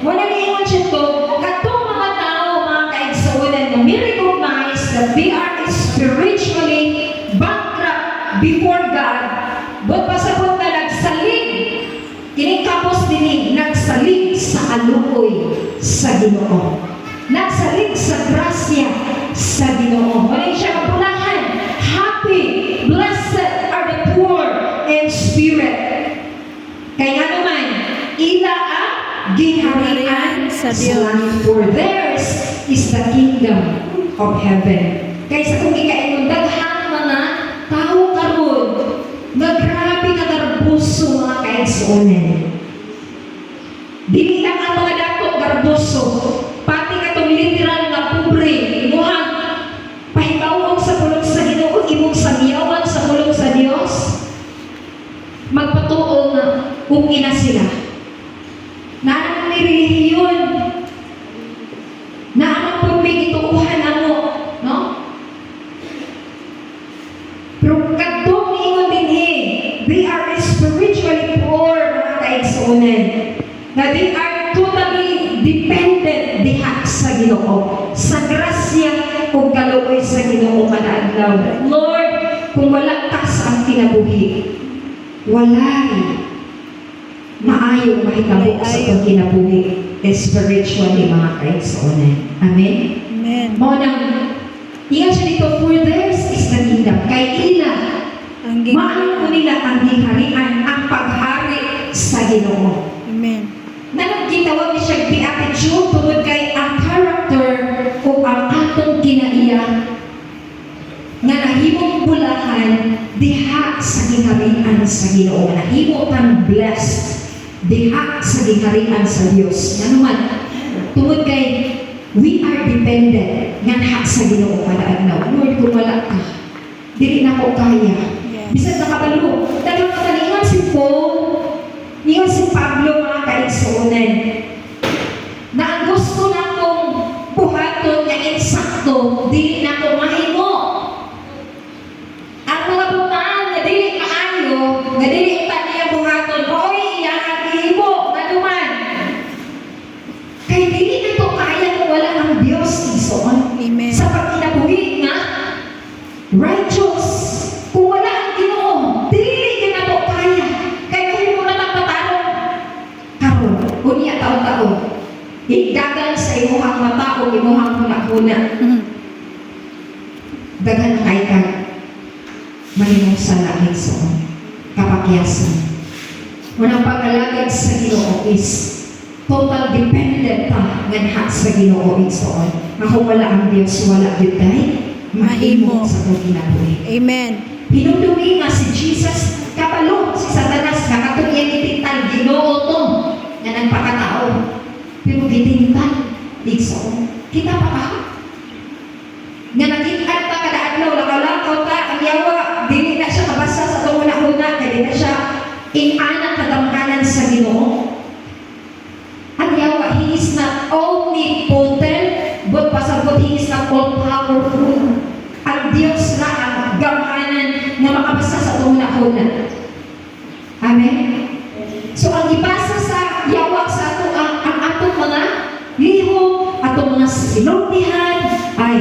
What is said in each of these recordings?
Wala niingon siya to, katong mga tao, mga kaigsuunan, na we recognize that we are spiritually bankrupt before God, but pasabot na nagsalig, kinikapos din nagsalig sa alukoy sa Ginoo. Nagsalig sa grasya sa Ginoo. Wala siya kapulahan. Happy, blessed are the poor in spirit. Kaya naman, ila ang ginharian sa langit, for theirs is the kingdom of heaven. Kaysa kung ikainong daghang mga tao karon, grabe ka garbuso mga kaigsuonan. Dili lang ang mga dato garbuso, pati katong literal nga pobre, imuhang pahibawon sa pulong sa Ginoo, imong samiyawan sa pulong sa Dios. Magpatuo nga kung ina sila. Naan may relihiyon, naan po may gituuhan ano, no? Pero kadtong ingon din they are spiritually poor mga kaigsuonan. Na they are totally dependent diha sa Ginoo, sa grasya kung kaluoy sa Ginoo kada adlaw. Lord, kung wala ka sa ang kinabuhi, walay maayo mahitabo sa itong kinabuhi spiritually mga kaigsuonan. Amen? Amen. Mao nang iyan siya dito, for theirs is the kingdom. Kay ila, maano ko nila ang gingharian, ang paghari sa Ginoo. Amen. Nanong gitawag ni siya beatitude tungod kay ang character o ang atong kinaiya nga nahimong bulahan diha sa gingharian sa Ginoo. Nahimo kang blessed diha sa gingharian sa Dios. Nga naman, tungod kay we are dependent nga diha sa Ginoo kada adlaw. Lord, kung wala ka, dili na ko kaya. Bisan nakabalo, daghang katalingan si Paul, niyon si Pablo mga kaigsuonan, na ang gusto na kong buhaton nga insakto, dili na ko mahimo. Ang mga butang nga dili maayo, nga dili pa niya buhaton, oy, iyang ihimo, naduman. Kay dili na to kaya kung wala ang Dios igsoon. Amen. Sa pagkinabuhi nga, righteous, kung wala ang Ginoo, dili na to kaya. Unya taon-taon, igagal sa imuhang mata o imuhang huna-huna. Dagan na kay ka, malimong sa langit sa kapakyasan. Unang pag-alagad sa Ginoo is total dependent ka nga sa Ginoo igsoon. Ako wala ang Dios, wala bitay, mahimo sa kong kinabuhi. Amen. Pinudumi nga si Jesus, kapalo si Satanas, nakatungyan itital, Ginoo to, nga nagpakatao. Pero gitintal, igsoon. Kita pa ka? Nga nagitan ta kada adlaw, lakaw-lakaw ta, ang yawa, dili na siya kabasa sa itong una-una, kaya na siya inanak kadamhanan sa Ginoo. Ang yawa, He is not omnipotent, but pasabot, He is not all-powerful. Ang Diyos na ang gamhanan na makabasa sa itong una-una. Amen? So, ang ibasa sa yawa sa ato, ang atong mga lihok, atong mga sinultihan, ay,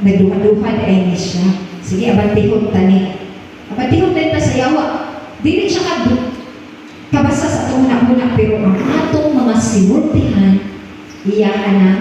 nagduha-duha na ay siya. Sige, abantihon tani. Abantihon tayo sa yawa. Dili siya kabasa sa atong una-una, pero ang atong mga sinultihan, iyahan na,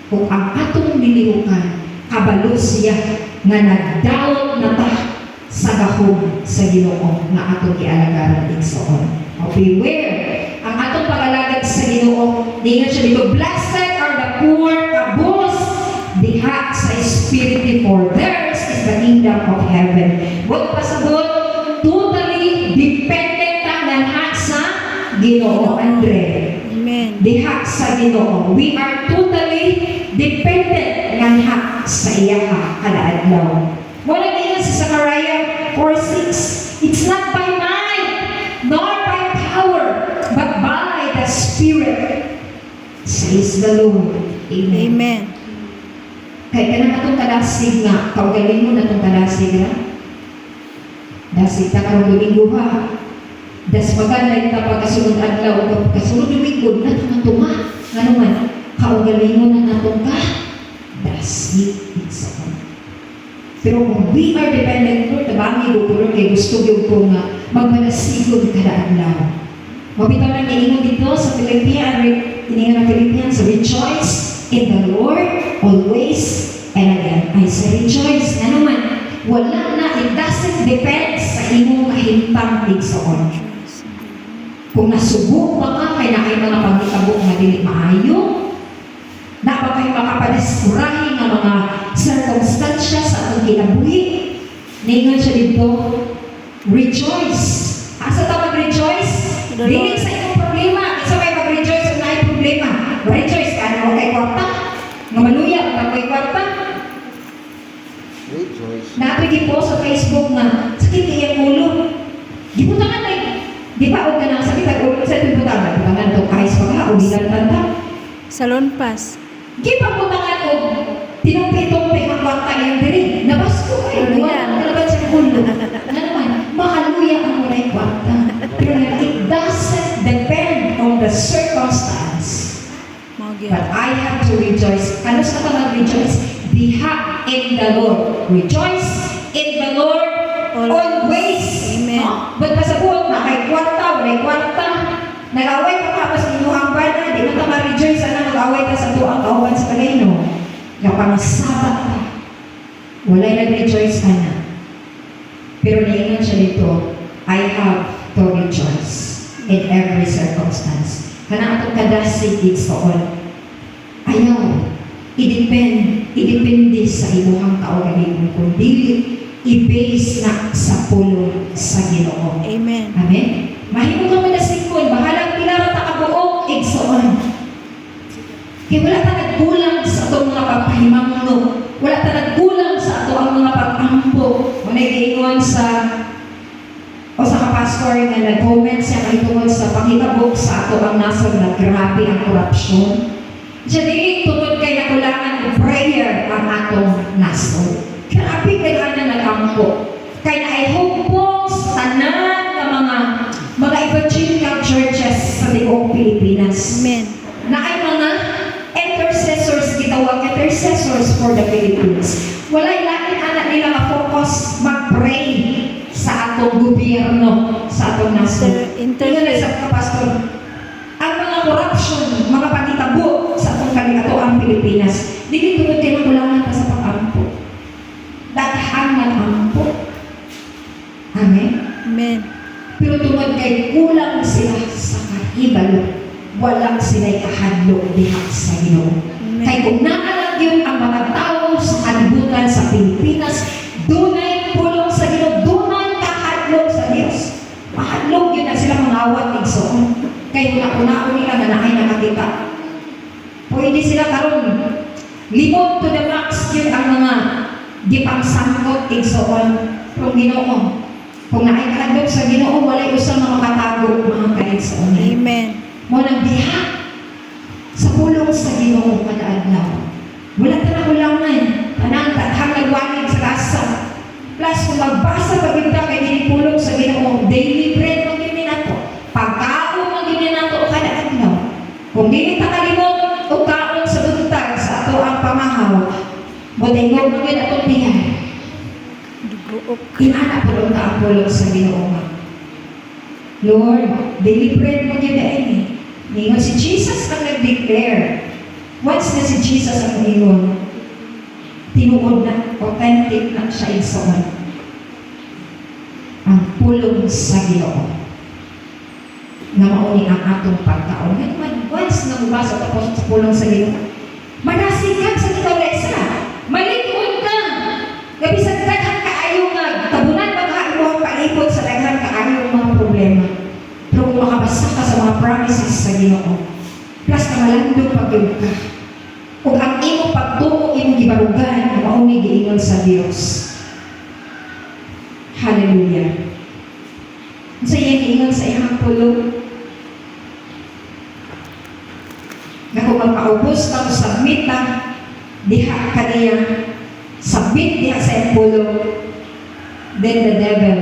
kung ang atong nilihukan, kabalo siya nga nagdaot na ta sa gahom sa Ginoo nga atong ialagaran igsoon. Beware, ang atong pag-alagad sa Ginoo, ningon siya dito, blessed are the poor, kabus, diha sa Espiritu, for theirs is the kingdom of heaven. Huwag pasabot, totally dependent ka na sa Ginoo, Andre. Amen. Diha sa Ginoo. We are totally dependent nga sa iyaha kada adlaw. Wala din sa Zechariah 4:6. It's not by might, nor by power, but by the Spirit, says the Lord. Amen. Amen. Kaya ka na itong kadasig nga, kaugaling mo na itong kadasig nga. Dasig ta karong Domingo ha. Das maganda ita pagkasunod adlaw o kasunod Domingo na tunga-tunga. Ano man, kaugalingon na natong ka, dasig igsoon. Pero kung we are dependent Lord, tabangi ko pero kay gusto ko nga magmanasigod kada adlaw. Mabitaw na niingon dito sa Philippians, rejoice in the Lord always and again. I say rejoice. Ano man, wala na, it doesn't depend sa imong kahintang igsoon. Kung nasubok ba ka, kay na kayo mga pagkikabok na dili maayo, na ba kayo makapadeskurahin ng mga circumstansya sa atong kinabuhi, ningon siya dito, rejoice. Asa ta mag-rejoice? Dili sa imong problema. Isa may mag-rejoice kung na problema. Rejoice ka na kay kwarta. Nga maluya ka kay kwarta. Rejoice. Napigi po sa Facebook nga, sakit iyang ulo. Di po tangan ay, di ba o ka na sakit ang ulo sa ito po tangan? Di ba nga ito kahit pa ka, o di lang tanda. Salon pass. Di pa po tangan o, tinumpi-tumpi ang kwarta iyang diri. Nabas ko eh, buwan ang kalaban sa ulo. Ano naman, makaluya ang mulay kwarta. Pero it doesn't depend on the circumstance. But I have to rejoice. Ano sa ka mag-rejoice? Diha in the Lord. Rejoice in the Lord always. Amen. Ba't pa sa buhat na kay kwarta, walay kwarta. Nag-away pa ka pa sa inyong bana, di mo ka ma-rejoice na mag-away ka sa tuang kauban sa kalino. Napangasaba ka. Walay nag-rejoice ka na. Pero naingat siya dito, I have to rejoice in every circumstance. Kana atong kadasig igsoon. Ayaw, idepende sa imuhang kaugalingon kung dili i-base na sa pulong sa Ginoo. Amen. Amen. Mahimo ka madasigkon, bahalang pila ra ta kabuok igsoon. Kaya wala ta nagkulang sa atong mga pagpahimangno. Wala ta nagkulang sa ato ang mga pag-ampo. Muna giingon sa pastor nga nag-comment siya kahitungod sa panghitabok sa ato ang nasod na grabe ang korupsyon. Siya dili tungod kay nakulangan ng prayer ang atong nasod. Grabe kay na nag-ampo. Kay naihugpong sa tanan ng mga evangelical churches sa tibuok Pilipinas. Amen. Na ay mga intercessors, gitawag intercessors for the Philippines. Walay lain anak nila ma-focus mag-pray sa atong gobyerno, sa atong nasod. Tingnan sa pastor, ang mga corruption, mga pagitabo sa atong kalingatoang Pilipinas, dili tungod kay nakulangan pa sa pag-ampo. Daghan man ampo. Amen? Amen. Pero tungod kay kulang sila sa kahibalo, walang sila'y kahadlok diha sa Ginoo. Kay kung naalag yun ang mga tao sa kalibutan sa Pilipinas, dunay pulong sa Ginoo, dunay kahadlok sa Dios. Mahadlok yun na sila mangawat igsoon. Kay una-una nila na naay nakakita. Pwede sila karon limot to the max yun ang mga gipangsangkot igsoon from Ginoo. Kung naay kahadlok sa Ginoo, walay usang mga makatago mga kaigsoon. Amen. Mo nang diha sa pulong sa Ginoo kada adlaw. Wala ta na kulangan, tanang taghang nagwanid sa kasa. Plus kung magbasa pag kita kay dinipulong sa Ginoo, daily bread mo gini nato. Pagkaon mo gini nato kada adlaw. Kung dili ta kalimot o kaon sa buntag sa ato ang pamahaw, bodengog mo gid atong tingay. Duguok. Inana pulong ta ang pulong sa Ginoo. Lord, daily bread mo gid ini. Ningon si Jesus ang nag-declare. Once na si Jesus ang ingon, tinuod na, authentic na siya igsoon. Ang pulong sa Ginoo. Na mauni ang atong pagkaon. Ngayon, once na mubasa tapos sa pulong sa Ginoo, manasigan sa kitawlesa. Malikod ka. Gabi sa daghang kaayo nga, tabunan maghaimo ang palipod sa daghang kaayo mga problema. Pero kung makabasa ka sa mga promises sa Ginoo, plus na malandong pag-ibig ka, kung ang imo pagtuo, imo gibarugan, mauni giingon sa Dios. Hallelujah. Sa iya giingon sa iyang pulong, na kung magpaubos ka mo submit na, diha ka niya, submit diha sa iyang pulong, then the devil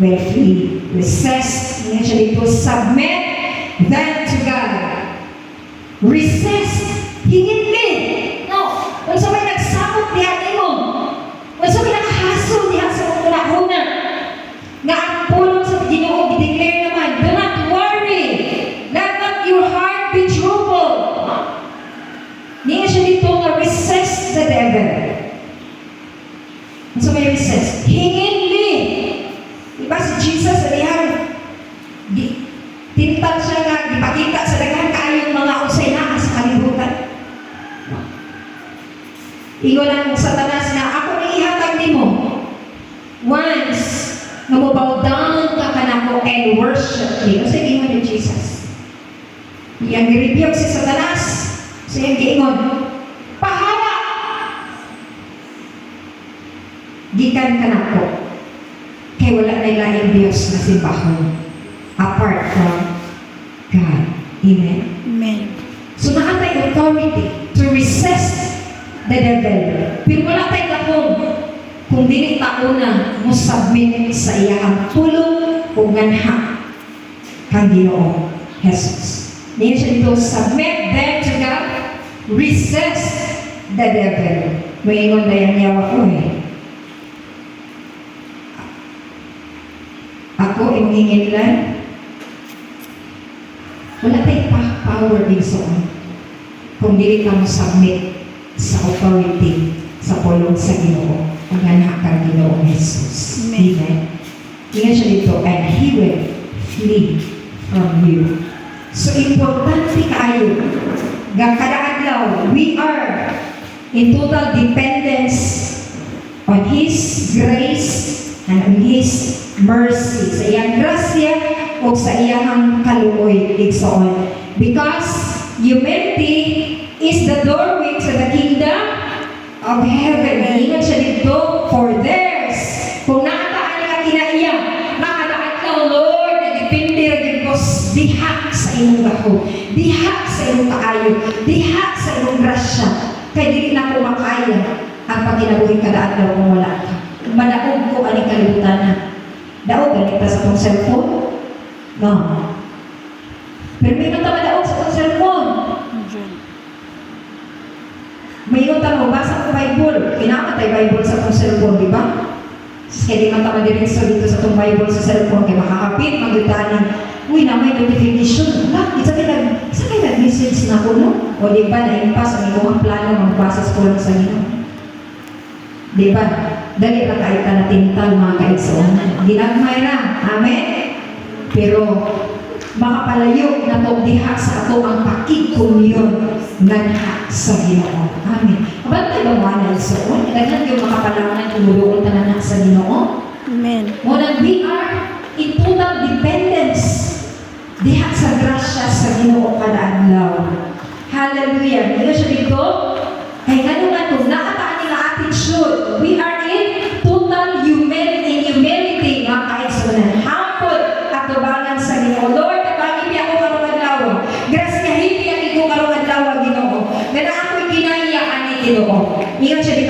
will flee. Resist, niya siya dito, submit then to God. Resist. Hinginli. No. Kung sa may nagsakot diyan mo. Kung sa may nakahasol diyan sa mga kunahuna. Nga ang pulong sa Ginoo, i-declare naman, do not worry. Let not your heart be troubled. Hindi siya dito na resist the devil. Kung sa may resist. Hinginli. Diba si Jesus sa diyan, tintal siya nga, ipakita sa daghan kayong mga usay na sa kalibutan. Ingon ang Satanas na ako na ihatag nimo. Once na mo bow down ka kanako and worship me. Kasi ingon ni Jesus. Iyang i-rebuke si Satanas. So iyang giingon, pahala! Gikan kanako. Kaya wala na ilaing Diyos na simbahon apart from God. Amen? Amen. So naatay authority to resist the devil. Pero wala tayo kapong kung dili tauna mo submit sa iyang tulong o ganha kang Ginoo Jesus. Niya siya dito, submit them to God, resist the devil. May ingon na yan yawa ko Ako, imingin lang. Wala tayong power din so kung dili ka mo submit sa authority sa pulong sa Ginoo ang ganha kang Ginoo Jesus. Amen. Amen. Tingnan siya dito, and He will flee from you. So, importante kaayo. Kada adlaw, we are in total dependence on His grace and on His mercy. Sa iyang grasya o sa iyang kaluoy, igsoon. Because humility is the doorway to the kingdom of heaven. Ingat siya dito, for theirs. Kung nakataan ka kinaiya, nakadaan ka, Lord, nagipindi rin ko, diha sa imong gaho, diha sa imong kaayo, diha sa imong grasya. Kaya dili na ko makaya ang pagkinabuhi kadaan daw kung wala ka. Madaog ko aning kalibutan na. Daog, ganit pa sa tong cellphone? No. Pero may mata madaog sa tong cellphone. May iyon mo, basa ko Bible. Kinamatay Bible sa itong cellphone, di ba? Kaya di man tama direkso dito sa itong Bible sa cellphone. Kaya makakapit, magdutahan. Uy, na may notification. Isa kayo nag-message na ko, no? O di ba, na-impas ang iyong plano magbasa sa kulang sa Ginoo. Di ba? Dali na kahit na tintal mga kaigsoon. Ginagmay na. Amen? Pero, makapalayo na to diha sa ato ang pakikomunyon nanha sa Ginoo. Amen. Abantay ba mo na igsoon? Daghan yung makapalawan tumulong tanan sa Ginoo. Amen. Muna we are in total dependence diha sa grasya sa Ginoo kada adlaw. Hallelujah. Dito siya dito. Kay ganun nga kung nakataan nila attitude, we are in total humility, mga kaigsunan. Humble at tubangan sa Ginoo. Lord, tabangin niya ako karong adlaw. Grasyahin niya ako karong adlaw, Ginoo. Na ako'y kinayaan ni Ginoo. Ingat siya